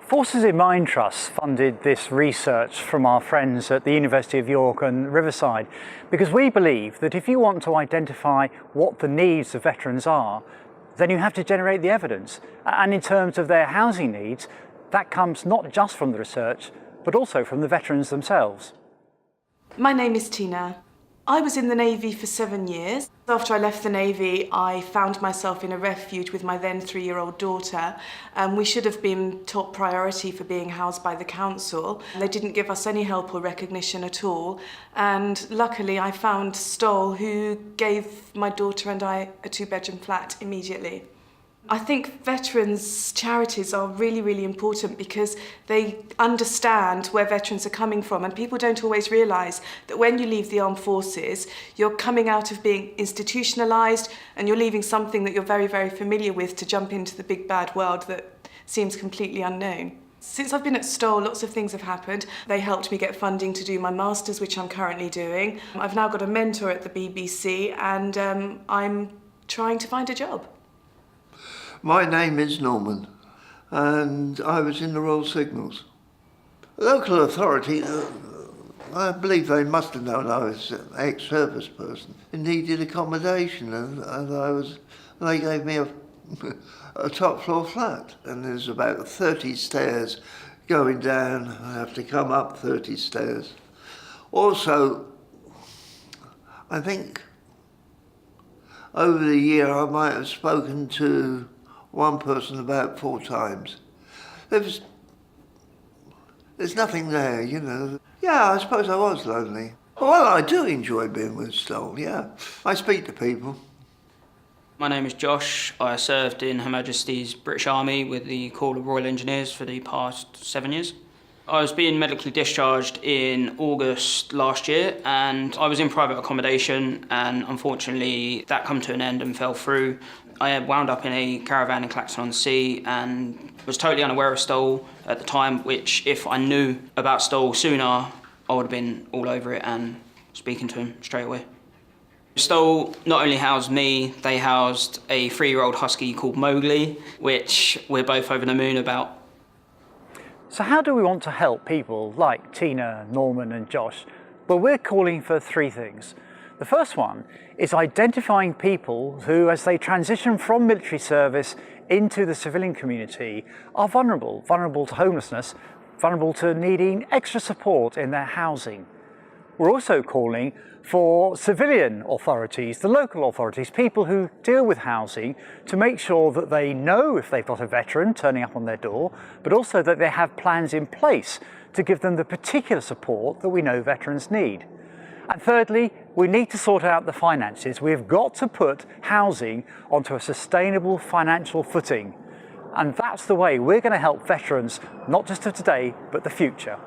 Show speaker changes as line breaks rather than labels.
Forces in Mind Trust funded this research from our friends at the University of York and Riverside because we believe that if you want to identify what the needs of veterans are, then you have to generate the evidence. And in terms of their housing needs, that comes not just from the research, but also from the veterans themselves.
My name is Tina. I was in the Navy for 7 years. After I left the Navy, I found myself in a refuge with my then 3-year-old daughter. We should have been top priority for being housed by the council. They didn't give us any help or recognition at all. And luckily, I found Stoll, who gave my daughter and I a 2-bedroom flat immediately. I think veterans' charities are really, really important because they understand where veterans are coming from, and people don't always realise that when you leave the armed forces, you're coming out of being institutionalised and you're leaving something that you're very, very familiar with to jump into the big bad world that seems completely unknown. Since I've been at Stoll, lots of things have happened. They helped me get funding to do my master's, which I'm currently doing. I've now got a mentor at the BBC and I'm trying to find a job.
My name is Norman, and I was in the Royal Signals. Local authority, I believe they must have known I was an ex-service person and needed accommodation, and they gave me a top floor flat, and there's about 30 stairs going down. I have to come up 30 stairs. Also, I think over the year I might have spoken to one person about 4 times. There's nothing there, you know. Yeah, I suppose I was lonely. Well, I do enjoy being with Stoll, yeah. I speak to people.
My name is Josh. I served in Her Majesty's British Army with the Corps of Royal Engineers for the past 7 years. I was being medically discharged in August last year, and I was in private accommodation, and unfortunately that come to an end and fell through. I wound up in a caravan in Clacton-on-Sea and was totally unaware of Stoll at the time, which if I knew about Stoll sooner, I would have been all over it and speaking to him straight away. Stoll not only housed me, they housed a 3-year-old husky called Mowgli, which we're both over the moon about.
So how do we want to help people like Tina, Norman and Josh? Well, we're calling for 3 things. The first one is identifying people who, as they transition from military service into the civilian community, are vulnerable to homelessness, vulnerable to needing extra support in their housing. We're also calling for civilian authorities, the local authorities, people who deal with housing, to make sure that they know if they've got a veteran turning up on their door, but also that they have plans in place to give them the particular support that we know veterans need. And thirdly, we need to sort out the finances. We've got to put housing onto a sustainable financial footing. And that's the way we're going to help veterans, not just of today, but the future.